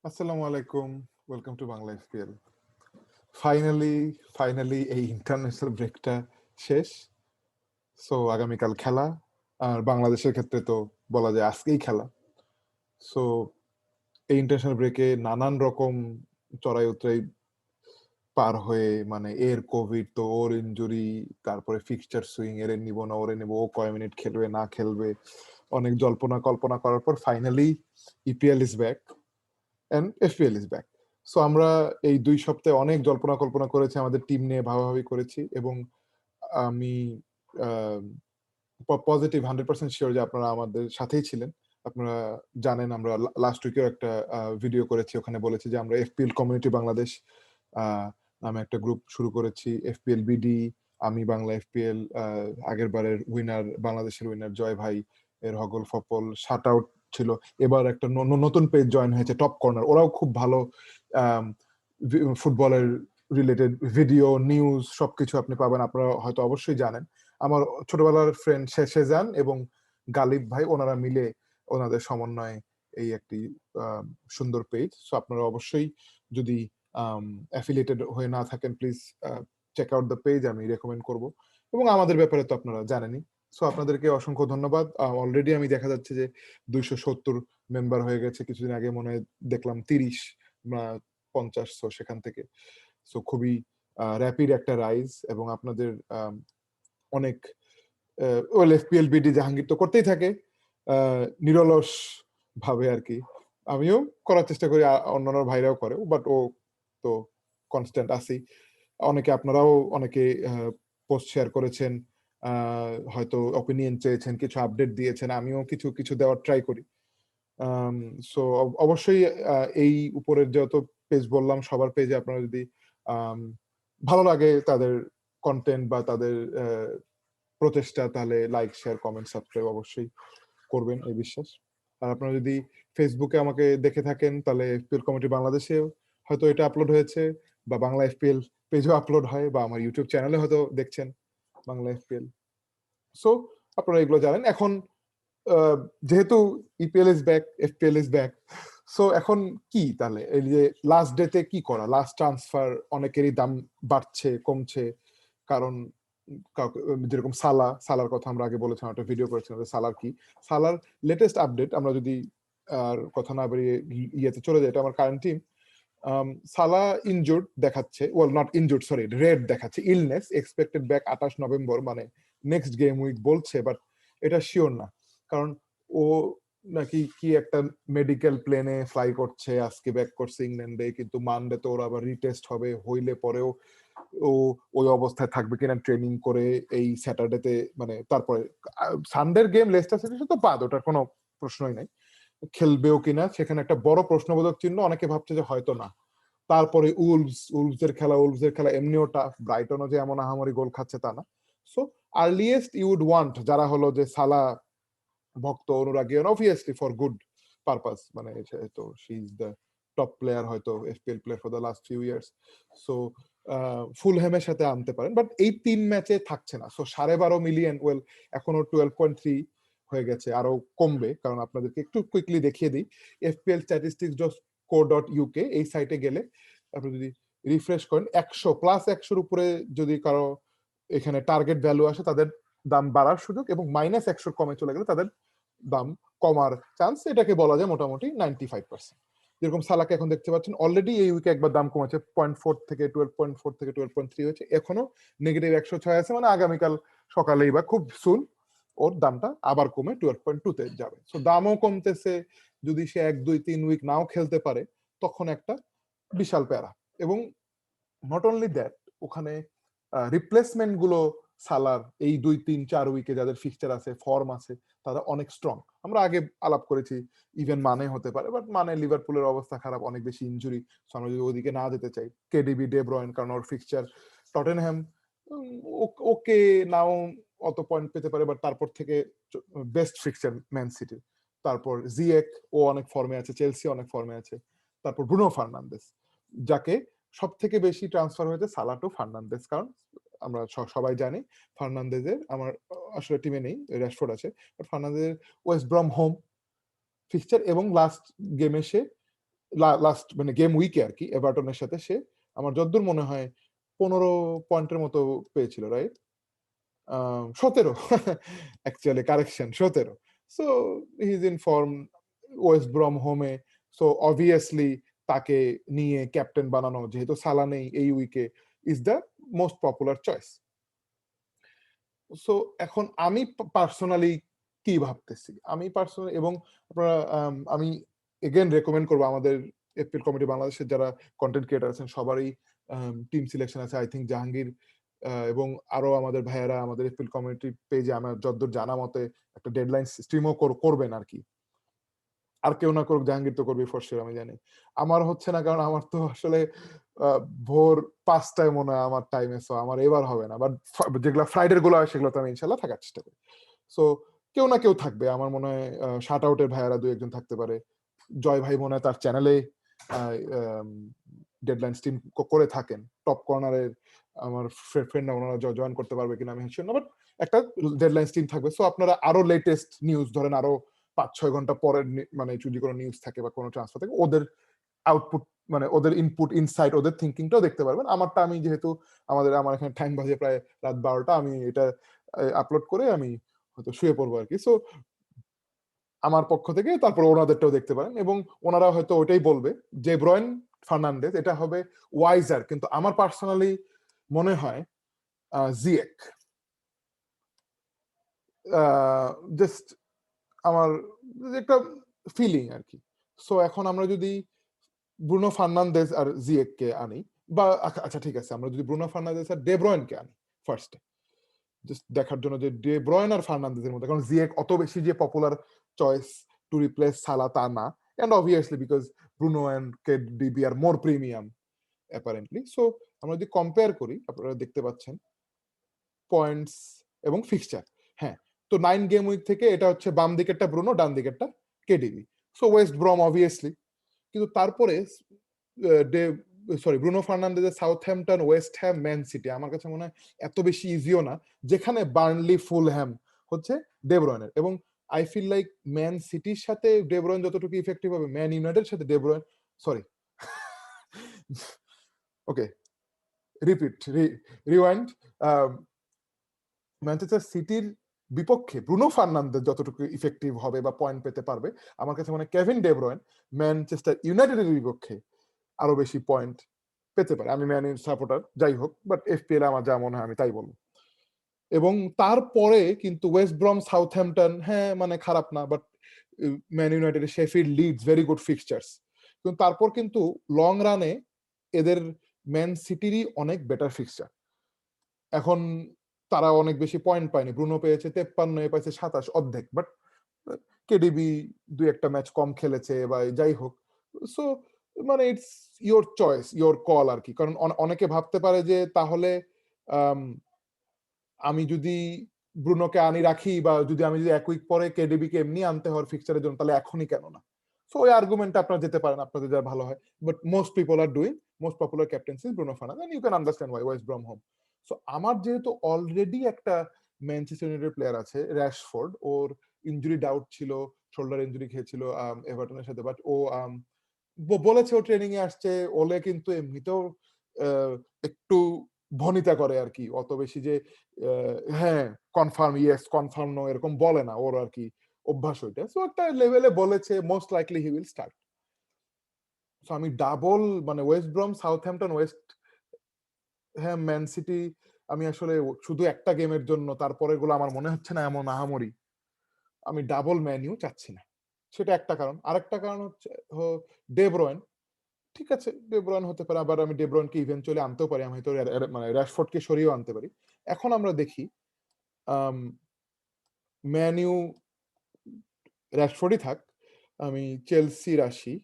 আসসালামু আলাইকুম, welcome to Bangla এফপিএল। Finally এই ইন্টারন্যাশনাল ব্রেকটা শেষ। সো আগামীকাল খেলা, আর বাংলাদেশের ক্ষেত্রে তো বলা যায় আজকেই খেলা। সো এই ইন্টারন্যাশনাল ব্রেকে নানান রকম চড়াই উতরাই পার হয়ে, মানে এর কোভিড, তো ওর ইনজুরি, তারপরে ফিক্সচার সুইং, এর নিব না ওরে নেব, ও কয় মিনিট খেলবে না খেলবে, অনেক জল্পনা কল্পনা করার পর finally EPL is back and এফপিএল is back. So আমরা এই 2 সপ্তাহে অনেক জল্পনা কল্পনা করেছি, আমাদের টিম নিয়ে ভাবাভাবি করেছি, এবং আমি পজিটিভ 100% শিওর যে আপনারা আমাদের সাথেই ছিলেন। আপনারা জানেন আমরা লাস্ট উইকেও একটা ভিডিও করেছি, ওখানে বলেছি যে আমরা এফপিএল কমিউনিটি বাংলাদেশ নামে একটা গ্রুপ শুরু করেছি। এফপিএল বিডি, আমি বাংলা এফপিএল, আগের বারের উইনার, বাংলাদেশের উইনার জয় ভাই এর হগল ফপল শাট আউট ছিল। এবার একটা নতুন পেজ জয়েন হয়েছে, টপ কর্নার। ওরাও খুব ভালো ফুটবলের রিলেটেড ভিডিও, নিউজ সবকিছু আপনি পাবেন। আপনারা হয়তো অবশ্যই জানেন, আমার ছোটবেলার ফ্রেন্ড শেজান এবং গালিব ভাই, ওনারা মিলে ওনাদের সমন্বয়ে এই একটি সুন্দর পেজ। সো আপনারা অবশ্যই, যদি অ্যাফিলিয়েটেড হয়ে না থাকেন, please check out the page, আমি রেকমেন্ড করব। এবং আমাদের ব্যাপারে তো আপনারা জানেনই। সো আপনাদেরকে অসংখ্য ধন্যবাদ। অলরেডি আমি দেখা যাচ্ছে যে 270 মেম্বার হয়ে গেছে। কিছুদিন আগে মনে হয় দেখলাম 30 বা 50। সো সেখান থেকে সো খুবই র্যাপিড একটা রাইজ, এবং আপনাদের অনেক ওয়েল, এফপিএল বিডি জাহাঙ্গীর তো করতেই থাকে নিরলস ভাবে আর কি। আমিও করার চেষ্টা করি, অন্যান্য ভাইরাও করে, বাট ও তো কনস্ট্যান্ট আছি। অনেকে, আপনারাও অনেকে পোস্ট শেয়ার করেছেন, হয়তো অপিনিয়ন চেয়েছেন, কিছু আপডেট দিয়েছেন, আমিও কিছু কিছু দেওয়ার ট্রাই করি। সো অবশ্যই এই উপরের যত পেজ বললাম, সবার পেজে আপনারা যদি ভালো লাগে তাদের কন্টেন্ট বা তাদের প্রচেষ্টা, তাহলে লাইক, শেয়ার, কমেন্ট, সাবস্ক্রাইব অবশ্যই করবেন, এই বিশ্বাস। আর আপনারা যদি ফেসবুকে আমাকে দেখে থাকেন, তাহলে এফপিএল কমিটি বাংলাদেশেও হয়তো এটা আপলোড হয়েছে, বা বাংলা এফপিএল পেজও আপলোড হয়, বা আমার ইউটিউব চ্যানেলে হয়তো দেখছেন বাংলা এফপিএল। সো আপনারা এগুলো জানেন। এখন যেহেতু EPL is back, এফপিএল is back, so এখন কি তাহলে, এই যে লাস্ট ডেতে কি করা, লাস্ট ট্রান্সফার, অনেকেরই দাম বাড়ছে কমছে, কারণ যেরকম সালার কথা আমরা আগে বলেছিলাম, একটা ভিডিও করেছিলাম সালার কি। সালার লেটেস্ট আপডেট, আমরা যদি আর কথা না বেরিয়ে ইয়েতে চলে যায়, এটা আমার কারেন্ট টিম। সালা ইনজুর্ড দেখাচ্ছে, well not injured, sorry, red দেখাচ্ছে, ইলনেস, এক্সপেক্টেড ব্যাক 28 নভেম্বর, মানে নেক্সট গেম উইক বলছে, বাট এটা শিওর না। কারণ ও নাকি কি একটা মেডিকেল প্লেনে ফ্লাই করছে, আজকে ব্যাক করছে ইংল্যান্ডে, কিন্তু মানডে তো ওর আবার রিটেস্ট হবে, হইলে পরেও ও ওই অবস্থায় থাকবে কিনা ট্রেনিং করে এই স্যাটারডেতে, মানে তারপরে সানডের গেম লেস্টার সিটি তো বাদ, ওটার কোনো প্রশ্নই নাই, খেলবেও কিনা সেখানে একটা বড় প্রশ্নবোধক চিহ্ন। অনেকে ভাবছে যে হয়তো না। তারপরে উলভসের খেলা এমনিও টাফ, ব্রাইটনও যে এমন আহামরি গোল খাচ্ছে তা না। So earliest you would want, যারা হলো যে সালা ভক্ত, অনুরাগী, অবভিয়াসলি ফর গুড পারপাস, মানে তো she is the top player, হয়তো FPL player for the last few years. So ফুলহ্যামের সাথে আনতে পারেন, বাট এই 3 ম্যাচে থাকছে না। সো 12.5 মিলিয়ন, ওয়েল এখনো 12.3 হয়ে গেছে, আরো কমবে, কারণ আপনাদেরকে একটু কুইকলি দেখিয়ে দিই। এফপিএল statistics dot co dot UK, এই সাইটে গেলে আপনি যদি রিফ্রেশ করেন, 100+100 উপরে যদি কারো এখানে টার্গেট ভ্যালু আসে, তাদের দাম বাড়ার সুযোগ, এবং -100 কমে চলে গেলে তাদের দাম কমার চান্স, এটাকে বলা যায় মোটামুটি 95%। যেরকম সালাকে এখন দেখতে পাচ্ছেন, অলরেডি এই উইকে একবার দাম কমেছে, 0.4 থেকে 12.4 থেকে 12.3 হয়েছে, এখনো -106 আছে, মানে আগামীকাল সকালেই বা খুব সুন ওর দামটা আবার কমে 12.2 তে যাবে। সো দামও কমতেছে, যদি সে 1 2 3 উইক নাও খেলতে পারে, তখন একটা বিশাল প্যারা। এবং নট অনলি দ্যাট, ওখানে রিপ্লেসমেন্ট গুলো সালার এই 2 3 4 উইকে যাদের ফিক্সচার আছে, ফর্ম আছে, তারা অনেক স্ট্রং। আমরা আগে আলাপ করেছি, ইভেন মানে হতে পারে, বাট মানে লিভারপুলের অবস্থা খারাপ, অনেক বেশি ইনজুরি। আমরা যদি ওদিকে না যেতে চাই, কেডিবি, ডে ব্রয়ন, কারণ ওর ফিক্সচার, টটেনহ্যাম ওকে নাও অত পয়েন্ট পেতে পারে, বাট তারপর থেকে বেস্ট ফিক্সচার ম্যান সিটি। তারপর জিয়েক, ও অনেক ফর্মে আছে, চেলসি অনেক ফর্মে আছে। তারপর ব্রুনো ফার্নান্দেস, যাকে সব থেকে বেশি ট্রান্সফার হয়েছে সালা টু ফার্নান্দেস, কারণ আমরা সবাই জানি ফার্নান্দেজের, আমার আসলে টিমে নেই, র্যাশফোর্ড আছে, but ফার্নান্দেজের West Brom home fixture, এবং লাস্ট গেমে সে লাস্ট মানে গেম উইকে আর কি এভারটনের সাথে সে আমার যতদূর মনে হয় 15 পয়েন্টের মতো পেয়েছিল, right? 17 actually correction 17। So he is in form, West Brom হোমে, সো অবভিয়াসলি তাকে নিয়ে ক্যাপ্টেন বানানো, যেহেতু সালা নেই এই উইকে, is the most popular choice. So এখন আমি পার্সোনালি কি ভাবতেছি, আমি পার্সোনালি, এবং আপনারা আমি এগেন রেকমেন্ড করবো আমাদের এফপিএল কমিটি বাংলাদেশের যারা কন্টেন্ট ক্রিয়েটার আছেন সবারই টিম সিলেকশন আছে। আই থিঙ্ক জাহাঙ্গীর এবং আরো আমাদের ভাইয়েরা আমাদের এফপিএল কমিউনিটি পেজে আমার যতদূর জানা মতে একটা ডেডলাইন স্ট্রিমও করবেন আর কি। আর কেউ না করুক, জাহাঙ্গীর তো করবে ফর শিওর আমি জানি। আমার হচ্ছে না, কারণ আমার তো আসলে ভোর 5টায় মনে হয় আমার টাইমে, সো আমার এবার হবে না। বাট যেগুলো ফ্রাইডে গুলো হয় সেগুলো তো আমি ইনশাল্লাহ থাকার চেষ্টা করি। সো কেউ না কেউ থাকবে আমার মনে হয়। শার্ট আউটের ভাইয়ারা 2-1 থাকতে পারে। জয় ভাই মনে হয় তার চ্যানেলে ডেডলাইন স্ট্রিম করে থাকেন। টপ কর্নারের আমার ফ্রেন্ডরা ওনারা জয়েন করতে পারবে কিনা আমি শিওর না, বাট একটা ডেডলাইন স্ট্রিম থাকবে। সো আপনারা আরো লেটেস্ট নিউজ, ধরেন আরো 5-6 ঘন্টা পরের মানে যদি কোনো নিউজ থাকে বা কোনো ট্রান্সফার থাকে, ওদের আউটপুট মানে ওদের ইনপুট ইনসাইট ওদের থিঙ্কিংটাও দেখতে পারবেন। আমারটা আমি যেহেতু আমার এখানে টাইম বাজে প্রায় রাত 12টা, আমি এটা আপলোড করে আমি হয়তো শুয়ে পড়বো আর কি। সো আমার পক্ষ থেকে তারপর ওনাদেরটাও দেখতে পারেন, এবং ওনারা হয়তো ওইটাই বলবে যে ব্রয়েন ফার্নান্ডেজ এটা হবে ওয়াইজার, কিন্তু আমার পার্সোনালি মনে হয় জিয়েক। জাস্ট আমার একটা ফিলিং আর কি। সো এখন আমরা যদি ব্রুনো ফার্নান্দেজ আর জিয়েক কে আনি, বা আচ্ছা ঠিক আছে, আমরা যদি ব্রুনো ফার্নান্দেজ আর ডে ব্রয়নকে আনি ফার্স্টে, জাস্ট দেখার জন্য যে ডে ব্রয়ন আর ফার্নান্দেজের মধ্যে, কারণ জিয়েক অত বেশি যে পপুলার চয়েস টু রিপ্লেস সালা তা না, and obviously because Bruno and KDB are more premium apparently. সো আমরা যদি কম্পেয়ার করি, আপনারা দেখতে পাচ্ছেন পয়েন্টস এবং ফিক্সচার। হ্যাঁ, তো 9 গেম উইক থেকে এটা হচ্ছে বাম দিকেরটা ব্রুনো, ডান দিকেরটা KDB. So West Brom obviously, কিন্তু তারপরে ব্রুনো ফার্নান্ডেজের Southampton, West Ham, Man City আমার কাছে মনে হয় এত বেশি ইজিও না, যেখানে বার্নলি, ফুলহ্যাম হচ্ছে ডে ব্রয়নের। এবং আই ফিল লাইক ম্যান সিটির সাথে ডে ব্রয়ন যতটুকু ইফেক্টিভ হবে, ম্যান ইউনাইটেডের সাথে De Bruyne, sorry okay repeat, rewind, Manchester সিটির বিপক্ষে ব্রুনো ফার্নান্দেজ যতটুকু ইফেক্টিভ হবে বা পয়েন্ট পেতে পারবে, আমার কাছে মনে হয় কেভিন ডে ব্রয়ন ম্যানচেস্টার ইউনাইটেডের বিপক্ষে আরো বেশি পয়েন্ট পেতে পারে। আমি ম্যান ইউনাইটেড সাপোর্টার যাই হোক, বাট এফপিএল আমার যা মনে হয় আমি তাই বলবো। এবং তারপরে কিন্তু ওয়েস্ট ব্রম, সাউথহ্যাম্পটন, হ্যাঁ মানে খারাপ না, but Man United, Sheffield, Leeds very good fixtures. কিন্তু তারপর কিন্তু লং রানে এদের ম্যান সিটিরই অনেক বেটার ফিক্সচার। এখন তারা অনেক বেশি পয়েন্ট পায়নি, ব্রুনো পেয়েছে 53, এ পাইছে 27, অর্ধেক। বাট কেডিবি 2-1 ম্যাচ কম খেলেছে বা যাই হোক। সো মানে it's your choice, your call আর কি। কারণ অনেকে ভাবতে পারে যে তাহলে আমি যদি ব্রুনোকে আনি রাখি, বা আমি যদি 1 উইক পরে কেডিবি কে এমনি আনতে হয় ফিক্সচারের জন্য, তাহলে এখনই কেন না? সো ওই আর্গুমেন্টটা আপনারা যেতে পারেন, আপনাদের যা ভালো হয়। But most people are doing most popular captaincy Bruno Fernandes, and you can understand why, West Brom home. So আমার যেহেতু অলরেডি একটা ম্যানচেস্টার ইউনাইটেড প্লেয়ার আছে র্যাশফোর্ড, ওর ইনজুরি ডাউট ছিল, শোল্ডার ইনজুরি খেয়েছিল এভারটনের সাথে, বাট ও বলেছে ও ট্রেনিং এ আসছে। ওলে কিন্তু এমনিতেও একটু ভনিতা করে আর কি, অত বেশি যে হ্যাঁ কনফার্ম ইয়েস কনফার্ম নো এরকম বলে না, ওর আর কি অভ্যাস ওইটা। সো একটা লেভেলে বলেছে most likely he will start. So আমি ডাবল মানে West Brom, Southampton, West Ham, Man City, আমি আসলে শুধু একটা গেমের জন্য, তারপরে গুলো আমার মনে হচ্ছে না এমন আহামরি, আমি ডাবল ম্যানিউ চাচ্ছি না। সেটা একটা কারণ। আরেকটা কারণ হচ্ছে ডে ব্রয়ন। ঠিক আছে, ডে ব্রয়ন হতে পারে, আবার আমি ডে ব্রয়নকে ইভেন্চুয়ালি আনতেও পারি, আমি হয়তো মানে র্যাশফোর্ডকে সরিয়েও আনতে পারি। এখন আমরা দেখি ম্যানিউ, র্যাশফোর্ডই থাক, আমি চেলসির আসি,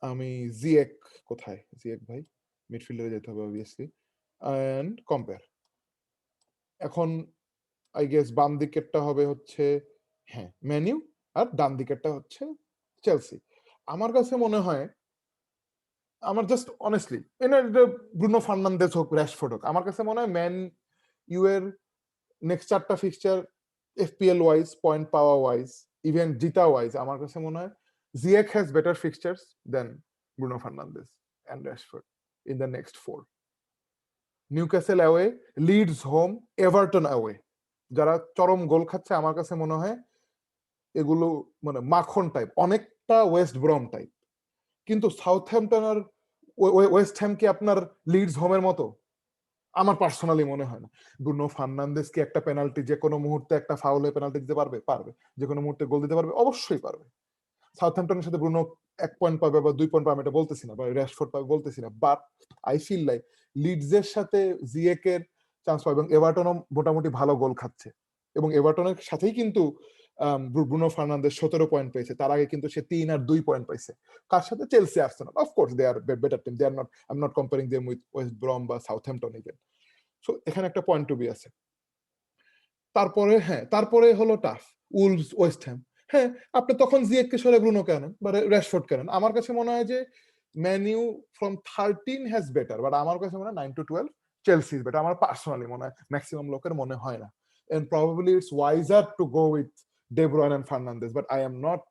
আমি জিয়েক, কোথায় জিয়েক ভাই, মিডফিল্ডারে যেতে হবে অবভিয়াসলি, এন্ড কম্পেয়ার। এখন আই গেস বাম দিকেরটা হবে হচ্ছে হ্যাঁ ম্যানিউ, আর ডান দিকেরটা হচ্ছে চেলসি। আমার কাছে মনে হয়, আমার জাস্ট অনেস্টলি ব্রুনো ফার্নান্দেজ হোক, র্যাশফোর্ড হোক, আমার কাছে মনে হয় ম্যান ইউ এর নেক্সট 4টা ফিক্সচার এফপিএল ওয়াইজ, পয়েন্ট পাওয়া ওয়াইজ, ইভেন জিতা ওয়াইজ, আমার কাছে মনে হয় Ziyech has better fixtures than Bruno Fernandes and Rashford in the next 4. Newcastle away, Leeds home, Everton away. যারা চরম গোল খাচ্ছে আমার কাছে মনে হয় এগুলো মানে মাখন টাইপ, অনেকটা ওয়েস্ট ব্রম টাইপ। কিন্তু সাউথহ্যাম্পটন আর ওয়েস্ট হ্যাম কি আপনার লিডস হোমের মতো? আমার পার্সোনালি মনে হয় না। ব্রুনো ফার্নান্দেজ কি একটা পেনাল্টি যে কোনো মুহূর্তে একটা ফাউলে পেনাল্টি দিতে পারবে? পারবে। যে কোনো মুহূর্তে গোল দিতে পারবে? অবশ্যই পারবে। সাউথহ্যাম্পটনের সাথে ব্রুনো 1 পয়েন্ট পাবে বা 2 পয়েন্ট পাবে এটা বলতেছি না, বা র্যাশফোর্ড পাবে বলতেছি না, বাট আই ফিল লাইক লিডসের সাথে জিএক এর চান্স পাবে, এবং এভারটনও মোটামুটি ভালো গোল খাচ্ছে, এবং এভারটনের সাথেই কিন্তু ব্রুনো ফার্নান্দেজ 17 পয়েন্ট পেয়েছে, তার আগে কিন্তু সে 3 আর 2 পয়েন্ট পাইছে। কার সাথে? Chelsea, Arsenal. Of course they are better team, they are not, I am not comparing them with West Brom বা সাউথহ্যাম্পটন ইভেন। সো এখানে একটা পয়েন্ট টু বি আছে। তারপরে হলো টাফ, উলভস, ওয়েস্ট হ্যাম। হ্যাঁ, আপনি তখন জিএকে সরে ব্রুনো কেন বা র্যাশফোর্ড কেন? আমার কাছে মনে হয় যে Man U from 13 has better, but আমার কাছে মনে হয় 9 to 12 চেলসি ইজ বেটার। আমার পার্সোনালি মনে হয়, ম্যাক্সিমাম লোকের মনে হয় না। And probably it's wiser to go with De Bruyne and Fernandes, but I am not,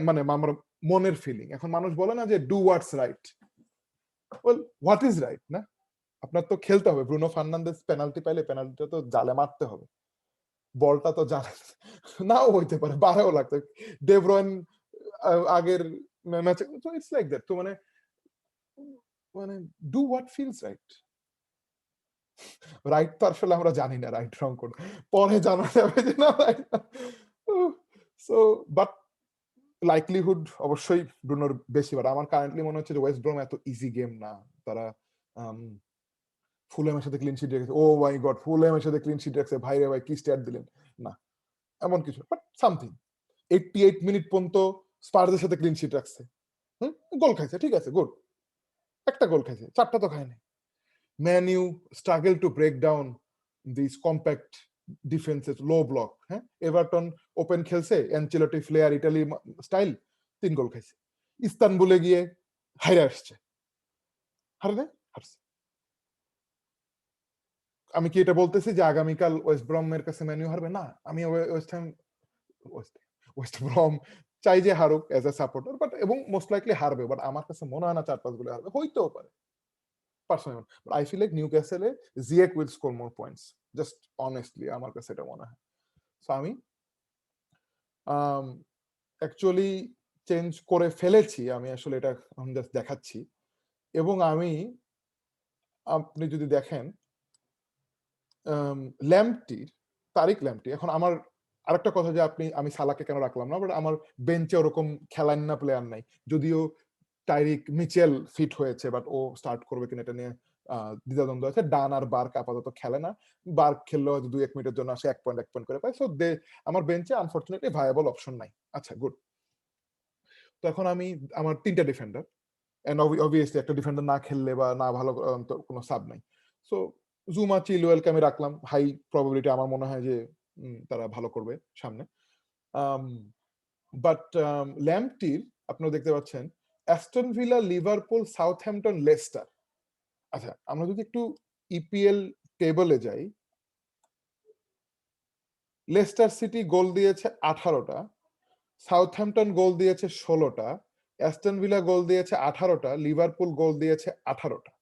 মানে আমার মনের ফিলিং। এখন মানুষ বলে না যে do what's right, well what is right না? আপনার তো খেলতে হবে। ব্রুনো ফার্নান্দেজ পেনাল্টি পাইলে পেনাল্টিটা তো জালে মারতে হবে, বলটা তো জালে নাও হইতে পারে, বারেও লাগতো। ডে ব্রুইন আগের ম্যাচে, তো ইটস লাইক দ্যাট। তো মানে মানে do what feels right. Right তো আসলে আমরা জানি না রাইট রং কোন, পরে জানা যাবে যে না রাইট। সো বাট লাইকলিহুড অবশ্যই ব্রুনোর বেশি, বাট আমার কারেন্টলি মনে হচ্ছে যে ওয়েস্ট ব্রম এত ইজি গেম না। তারা ফুলহ্যামের সাথে ক্লিন শিট রেখেছে, ও মাই গড, ফুলহ্যামের সাথে ক্লিন শিট রাখছে, ভাই রে ভাই কি স্ট্যাট দিলেন, না এমন কিছু, বাট সামথিং। 88 মিনিট পর্যন্ত স্পার্সের সাথে ক্লিন শিট রাখছে, গোল খাইছে, ঠিক আছে, গুড, একটা গোল খাইছে, 4টা তো খায়নি। Man U struggle to break down this compact defences, low block. হ্যাঁ, এভারটন ওপেন খেলছে, Ancelotti flair Italy style, 3 goal খাইছে। ইস্তানবুলে গিয়ে হাইরে আসছে, হারে না, হারছে। আমি কি এটা বলতেছি যে আগামীকাল ওয়েস্ট ব্রমের কাছে ম্যান ইউ হারবে? না, আমি ওয়েস্ট হ্যাম, ওয়েস্ট ব্রম চাই যে হারুক এজ এ সাপোর্টার, বাট এবং মোস্ট লাইকলি হারবে, বাট আমার কাছে মনে হয় না 4-5 গোলে হারবে, হইতেও পারে পার্সোনালি। আই ফিল লাইক নিউক্যাসলে Ziyech will score more points, just honestly আমার কাছে এটা মনে হয়। সো আমি অ্যাকচুয়ালি চেঞ্জ করে ফেলেছি, আমি আসলে এটা জাস্ট দেখাচ্ছি। এবং আমি, আপনি যদি দেখেন ল্যাম্পটির, তারিক ল্যাম্পটি, এখন আমার আরেকটা কথা যে আমি সালাকে কেন রাখলাম না, বাট আমার বেঞ্চে ওরকম খেলান না প্লেয়ার নাই, যদিও টাইরিক মিচেল ফিট হয়েছে, বাট ও স্টার্ট করবে কিনা এটা নিয়ে দ্বিধাদ্বন্দ্ব আছে। ডান আর বার্ক আপাতত খেলে না, বার্ক খেললেও হয়তো 2-1 মিনিটের জন্য আসে, 1 পয়েন্ট করে পায়। সো আমার বেঞ্চে আনফরচুনেটলি ভায়াবল অপশন নাই। আচ্ছা, গুড। তো এখন আমি, আমার 3টা ডিফেন্ডার, এন্ড অবভিয়াসলি একটা ডিফেন্ডার না খেললে বা না ভালো তো কোনো সাব নাই। সো জুমা চিলওয়েলকে আমি রাখলাম, হাই প্রবাবিলিটি আমার মনে হয় যে তারা ভালো করবে সামনে। বাট ল্যাম্পটির আপনারা দেখতে পাচ্ছেন Aston villa, Liverpool, Southampton, Leicester. আচ্ছা, আমরা যদি একটু ইপিএল টেবলে যাই, লেস্টার সিটি গোল দিয়েছে 18টা, সাউথহ্যাম্পটন গোল দিয়েছে 16টা, অ্যাস্টন ভিলা গোল দিয়েছে 18টা, লিভারপুল গোল দিয়েছে 18টা।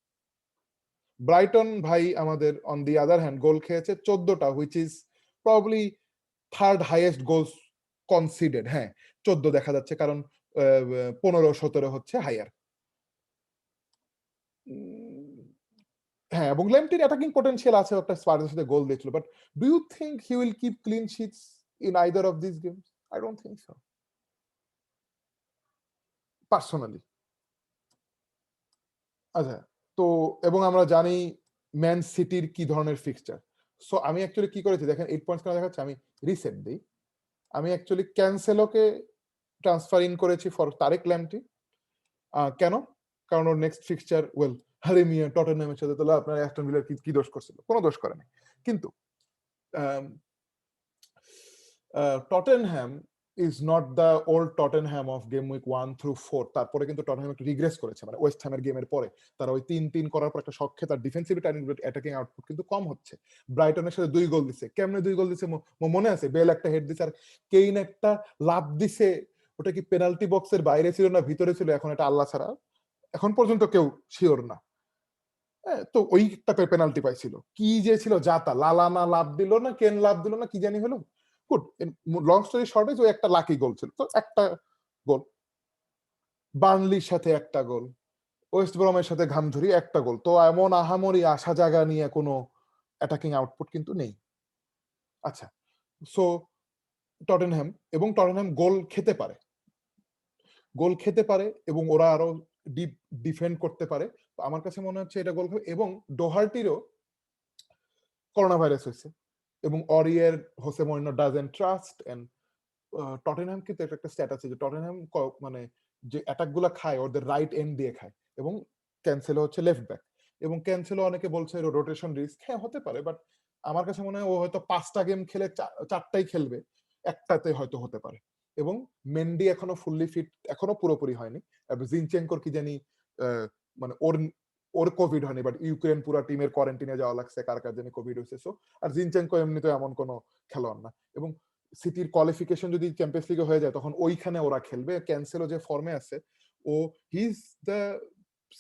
ব্রাইটন ভাই আমাদের on the other hand goal খেয়েছে 14টা, which is probably third highest goals conceded. হ্যাঁ, 14 দেখা যাচ্ছে, কারণ 15-17 হচ্ছে হাইয়ার। হ্যাঁ, এবং ল্যাম্পটির অ্যাটাকিং পটেনশিয়াল আছে, একটা স্পার্সের সাথে গোল দিয়েছিল, but do you think he will keep clean sheets in either of this games? I don't think so personally. আচ্ছা, তো এবং আমরা জানি ম্যান সিটির কি ধরনের ফিক্সচার। সো আমি অ্যাকচুয়ালি কি করেছি দেখেন, 8 পয়েন্টস কেন দেখাচ্ছে, আমি রিসেট দিই। আমি অ্যাকচুয়ালি ক্যান্সেলোকে ট্রান্সফার ইন করেছি ফর তারেক ল্যাম্পটি। কেন? কারণ ওর নেক্সট ফিক্সচার, ওয়েল হারে মিয়া টটেনহ্যামের সাথে, তাহলে আপনার অ্যাস্টন ভিলার কি দোষ করছিল? কোনো দোষ করে নাই। কিন্তু Tottenham is not the old Tottenham of game week 1 through 4। তারপরে কিন্তু টটেনহ্যাম একটু রিগ্রেস করেছে, মানে ওয়েস্ট হ্যামের গেমের পরে তারা ওই 3-3 করার পর একটা শখে তার ডিফেন্সিভ অ্যাটাকিং আউটপুট কিন্তু কম হচ্ছে। ব্রাইটনের সাথে 2 গোল দিছে, কেমনে 2 গোল দিছে মনে আছে? বেল একটা হেড দিছে আর কেইন একটা লাভ দিছে, ওটা কি পেনাল্টি বক্সের বাইরে ছিল না ভিতরে ছিল, এখন এটা আল্লাহ ছাড়া এখন পর্যন্ত কেউ শিওর না। তো ওই টাইপের পেনাল্টি পাইছিল, কি যে ছিল জাতা, লালানা লাভ দিল না কেন লাভ দিল না কি জানি হলো। গুড, লং স্টোরি শর্ট ওই একটা লাকি গোল ছিল, তো একটা গোল। বার্নলির সাথে একটা গোল, ওয়েস্ট ব্রমের সাথে ঘামঝুরি একটা গোল, তো এমন আহামরি আশা জায়গা নিয়ে কোনো অ্যাটাকিং আউটপুট কিন্তু নেই। আচ্ছা, সো টটেনহ্যাম, এবং টটেনহ্যাম গোল খেতে পারে, গোল খেতে পারে এবং ওরা আরো ডিপ ডিফেন্ড করতে পারে। তো আমার কাছে মনে হচ্ছে এটা গোল খাবে। এবং ডোহার্টিরও করোনা ভাইরাস হয়েছে এবং Aurier Jose Mourinho doesn't trust and Tottenham কিন্তু একটা স্ট্যাট আছে যে টটেনহ্যাম মানে যে অ্যাটাক গুলা খায় ওদের রাইট এন্ড দিয়ে খায়, এবং ক্যান্সেলো হচ্ছে লেফট ব্যাক, এবং ক্যান্সেলো অনেকে বলছে রোটেশন রিস্ক, হ্যাঁ হতে পারে, বাট আমার কাছে মনে হয় ও হয়তো 5টা গেম খেলে 4টাই খেলবে, একটাতে হয়তো হতে পারে। এবং মেন্ডি এখনো ফুললি ফিট, এখনো পুরোপুরি হয়নি। জিনচেঙ্কোর কি জানি মানে ওর ওর কোভিড হয়নি, বাট ইউক্রেন পুরো টিমের কোয়ারেন্টিনে যাওয়া লাগছে, কার কার জানি কোভিড হয়েছে। সো আর জিনচেঙ্কো এমনিতে এমন কোনো খেলোয়াড় না। এবং সিটির কোয়ালিফিকেশন যদি চ্যাম্পিয়ন্স লিগে হয়ে যায় তখন ওইখানে ওরা খেলবে। ক্যান্সেলো যে ফর্মে আছে, ও he is the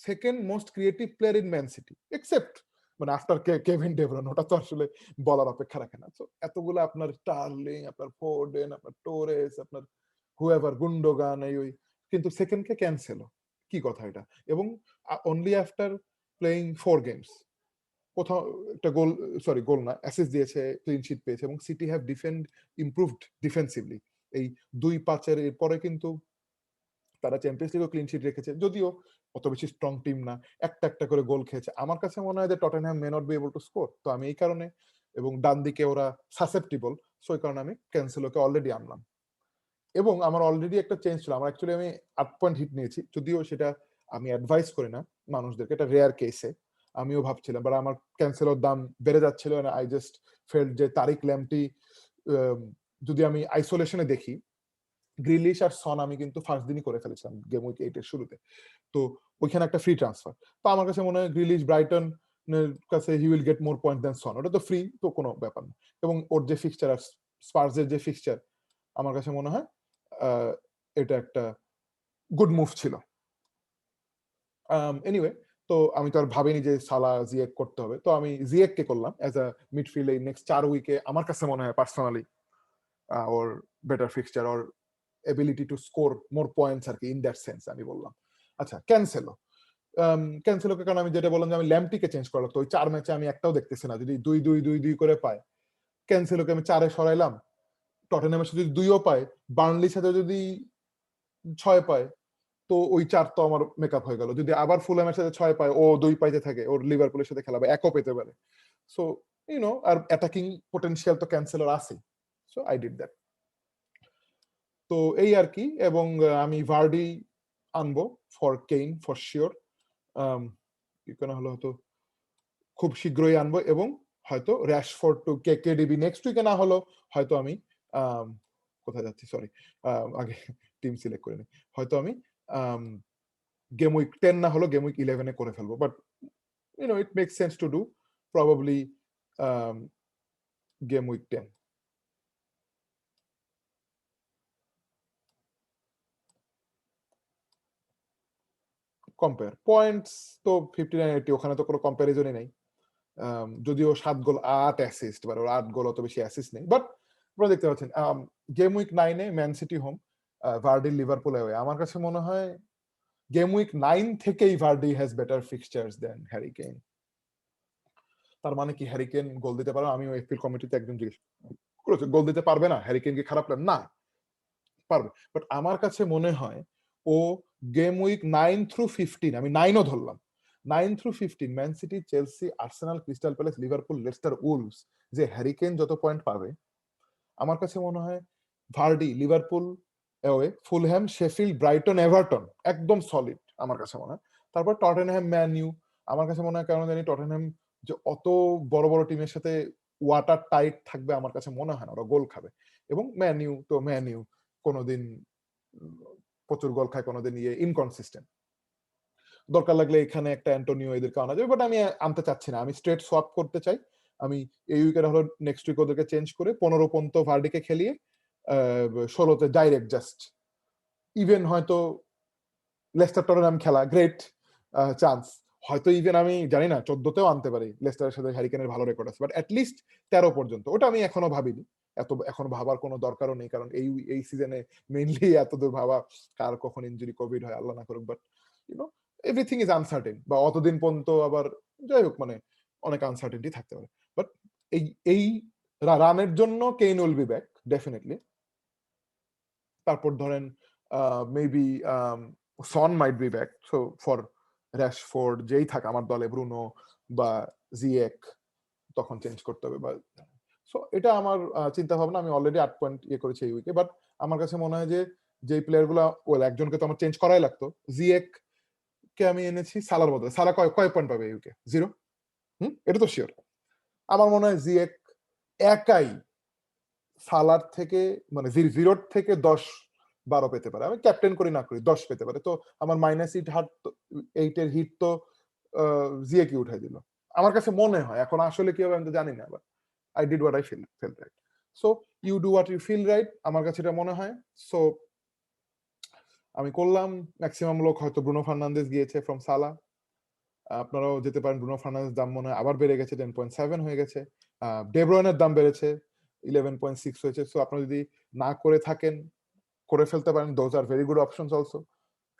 second most creative player in Man City, except মানে আফটার কেভিন ডে ব্রুইন, ওটা তো আসলে বলার অপেক্ষা রাখে না। তো এতগুলো আপনার স্টার্লিং, আপনার ফোর্ডেন, আপনার টোরেস, আপনার হুয়েভার, গুন্ডোগান, এই ওই, কিন্তু সেকেন্ড কে ক্যান্সেলো, কি কথা এটা। এবং অনলি আফটার প্লেইং 4 গেমস কোথাও একটা গোল, সরি গোল না, অ্যাসিস্ট দিয়েছে, ক্লিন শিট পেয়েছে, এবং সিটি হ্যাভ ইমপ্রুভড ডিফেন্সিভলি। এই 2-5-এর এরপরে কিন্তু তারা চ্যাম্পিয়ন্স লিগও ক্লিন শিট রেখেছে, যদিও অত বেশি স্ট্রং টিম না, একটা একটা করে গোল খেয়েছে। আমার কাছে মনে হয় যে Tottenham may not be able to score. তো আমি এই কারণে, এবং ডান দিকে ওরা সাসেপ্টিবল, সো এই কারণে আমি ক্যান্সেলোকে অলরেডি আনলাম। এবং আমার অলরেডি একটা চেঞ্জ ছিল, আমার অ্যাকচুয়ালি আমি 8 পয়েন্ট হিট নিয়েছি, যদিও সেটা আমি অ্যাডভাইস করি না মানুষদেরকে, এটা রেয়ার কেসে। আমিও ভাবছিলাম, বাট আমার ক্যান্সেলের দাম বেড়ে যাচ্ছিল, আই জাস্ট ফেল্ট যে তারিক ল্যাম্পটি যদি আমি আইসোলেশনে দেখি, গ্রিলিশ আর সন আমি কিন্তু ফার্স্ট দিনই করে ফেলেছিলাম গেম উইক 8 এর শুরুতে, তো ওইখানে একটা ফ্রি ট্রান্সফার। তো আমার কাছে মনে হয় গ্রিলিশ ব্রাইটন কাছে he will get more point than Son, ওটা তো ফ্রি, তো কোনো ব্যাপার না। এবং ওর যে ফিক্সচার আর স্পার্সের যে ফিক্সচার, আমার কাছে মনে হয় এটা একটা গুড মুভ ছিল। এনিওয়ে, তো আমি তো আর ভাবিনি যে সালা জিয়েক করতে হবে, তো আমি জিয়েককে করলাম অ্যাজ আ মিডফিল্ড। এই নেক্সট 4 উইকে আমার কাছে মনে হয় পার্সোনালি ওর বেটার ফিক্সচার, ওর ability to score more points আর কি, ইন দ্যাট সেন্স আমি বললাম। আচ্ছা, ক্যান্সেলো, ক্যান্সেলোকে কারণ আমি যেটা বললাম যে আমি ল্যাম্পটিকে চেঞ্জ করা লাগতো, ওই 4 ম্যাচে আমি একটাও দেখতেছি না, যদি 2-2-2-2 করে পায়, ক্যান্সেলোকে আমি 4-এ সরাইলাম। টটেনহ্যামের সাথে যদি 2ও পায়, বার্নলির সাথে যদি 6 পায়, তো ওই 4 তো আমার মেকআপ হয়ে গেল। যদি আবার ফুলহ্যামের সাথে 6 পায়, ও 2 পাইতে থাকে, ওর লিভারপুলের সাথে খেলাবে, 1ও পেতে পারে। সো আর অ্যাটাকিং পটেনশিয়াল তো ক্যান্সেলর আছে, সো আই ডিড দ্যাট। তো এই আর কি। এবং আমি ভার্ডি আনবো ফর কেইন ফর শিওর, কেন হলো হয়তো খুব শীঘ্রই আনবো। এবং হয়তো র্যাশফোর্ড টু কেডিবি নেক্সট উইকে, না হলো হয়তো আমি কোথায় যাচ্ছি, সরি, আগে টিম সিলেক্ট করে নিই, হয়তো আমি গেম উইক 10 না হলো গেম উইক 11-এ করে ফেলবো, but it makes sense to do probably game week 10। Compare points তো 59-80, ওখানে তো কোনো কম্প্যারিজনই নেই। যদিও 7 গোল 8 অ্যাসিস্ট, ওর 8 গোল, অত বেশি অ্যাসিস্ট নেই, বাট আপনারা দেখতে পাচ্ছেন গেম উইক 9-এ Man City home, Vardy Liverpool away. আমার কাছে মনে হয় গেম উইক 9 থেকেই Vardy has better fixtures than Harry Kane. তার মানে কি হ্যারি কেইন গোল দিতে পারবে? আমি এফপিএল কমিটিতে একদম জিজ্ঞেস করেছি, গোল দিতে পারবে না? হ্যারি কেইন কি খারাপ প্লেয়ার? না, পারবে। বাট আমার কাছে মনে হয় ও গেম উইক 9-15, আমি 9ও ধরলাম, 9-15 man city, Chelsea, Arsenal, crystal palace, Liverpool, Leicester, Wolves, যে হ্যারি কেইন যত পয়েন্ট পাবে, আমার কাছে মনে হয় Vardy, Liverpool away, Fulham, Sheffield, Brighton, Everton একদম সলিড আমার কাছে মনে হয়। তারপর টটেনহ্যাম, ম্যান ইউ। আমার কাছে মনে হয় কারণ জানি টটেনহ্যাম যে অত বড় বড় টিমের সাথে ওয়াটার টাইট থাকবে, আমার কাছে মনে হয় না ওরা গোল খাবে। এবং ম্যান ইউ তো ম্যান ইউ, কোনোদিন প্রচুর গোল খায়, কোনোদিন ইনকনসিস্টেন্ট। দরকার লাগলে এখানে একটা অ্যান্টোনিও এদেরকে আনা যাবে, বাট আমি আনতে চাচ্ছি না, আমি স্ট্রেট সোয়াপ করতে চাই। আমি এই উইকের হলো নেক্সট উইক ওদেরকে চেঞ্জ করে 15 পর্যন্ত ভার্ডিকে খেলিয়ে 16তে ডাইরেক্ট জাস্ট ইভেন হয়তো লেস্টার টটেনহাম খেলা গ্রেট চান্স, হয়তো ইভেন আমি জানি না 14তেও আনতে পারি, লেস্টারের সাথে হ্যারিকেনের ভালো রেকর্ড আছে, বাট অ্যাটলিস্ট 13 পর্যন্ত, ওটা আমি এখনো ভাবিনি। এখন ভাবার কোনো দরকারও নেই, কারণ এই সিজনে মেইনলি এত দূর ভাবা, কার কখন ইনজুরি কোভিড হয় আল্লাহ না করুক, but YONO everything is uncertain, বা অতদিন পর্যন্ত আবার যাই হোক, মানে অনেক আনসার্টেনটি থাকতে পারে। বাট এই রানের জন্য Kane will be back definitely. তারপর ধরেন maybe Son might be back, so for Rashford যেই থাক আমার দলে, ব্রুনো বা জিয়েক তখন চেঞ্জ করতে হবে, বা সো এটা আমার চিন্তা ভাবনা। আমি অলরেডি 8 পয়েন্ট করেছি এই উইকে, বাট আমার কাছে মনে হয় যে যেই প্লেয়ার গুলা, একজনকে তো আমার চেঞ্জ করাই লাগতো, জিয়েক কে আমি এনেছি সালার বদলে। সালা কয় পয়েন্ট পাবে এই উইকে? 0। এটা তো শিওর। আমার মনে হয় জিয়েক একাই সালার থেকে, মানে 0 থেকে 10-12 পেতে পারে। আমি ক্যাপ্টেন করি না করি 10 পেতে পারে। তো আমার -8 এর হিট তো জিয়ে কি উঠাই দিল। আমার কাছে মনে হয়, এখন আসলে কি হবে আমি তো জানি না, but I did what I feel right. So you do what you feel right, আমার কাছে এটা মনে হয়। সো আমি করলাম। ম্যাক্সিমাম লোক হয়তো ব্রুনো ফার্নান্দেজ গিয়েছে ফ্রম সালা, আপনারাও যেতে পারেন। ব্রুনো ফার্নান্দেজ দাম মনে হয় আবার বেড়ে গেছে, 10.7 হয়ে গেছে। ডে ব্রয়নের দাম বেড়েছে, 11.6 হয়েছে। সো আপনারা যদি না করে থাকেন, করে ফেলতে পারেন। Those are very good options also,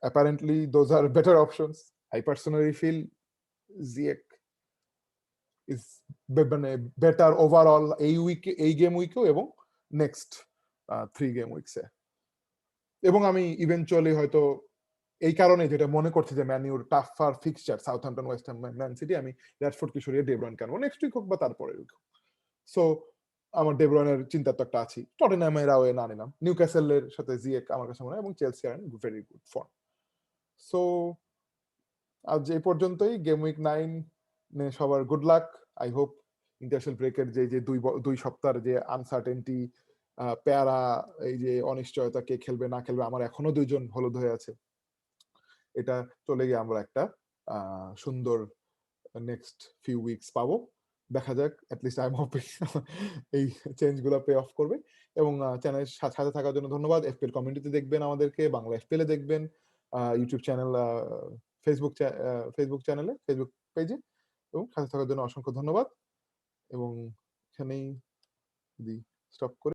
apparently those are better options. I personally feel Ziyech is মানে বেটার ওভারঅল এই উইকে, এই গেম উইকেও এবং নেক্সট 3 গেম উইকসে। এবং আমি ইভেনচুয়ালি হয়তো এই কারণে যেটা মনে করছি যে ম্যান ইউর tougher fixture, Southampton, West Ham, Man City, আমি র‍্যাশফোর্ডকে সরিয়ে ডে ব্রয়ন কেন নেক্সট উইক হোক বা তারপরে উইক হোক। সো আমার ডে ব্রয়নের চিন্তা তো একটা আছেই। টটেনহ্যামের আওয়ে না নিলাম, নিউক্যাসলের সাথে জিয়েক আমার কাছে মনে হয়, এবং চেলসি আর ভেরি গুড ফর্ম। সো আজ এই পর্যন্তই। গেম উইক 9 সবার good luck. I hope international ব্রেকের যে 2 সপ্তাহের যে আনসার্টেনটি, প্যারা, এই যে অনিশ্চয়তা, কে খেলবে না খেলবে, আমার এখনো 2 জন হলুদ হয়ে আছে, এটা চলে গিয়ে আমরা একটা সুন্দর নেক্সট ফিউ উইকস পাবো। দেখা যাক, অ্যাটলিস্ট আই এম হোপিং এই চেঞ্জ গুলো পে অফ করবে। এবং চ্যানেলের সাথে থাকার জন্য ধন্যবাদ। এফপিএল কমিউনিটিতে দেখবেন আমাদেরকে, বাংলা এফপিএল এ দেখবেন, ইউটিউব চ্যানেল, ফেসবুক চ্যানেলে, ফেসবুক পেজে, এবং সাথে থাকার জন্য অসংখ্য ধন্যবাদ। এবং এখানেই যদি স্টপ করে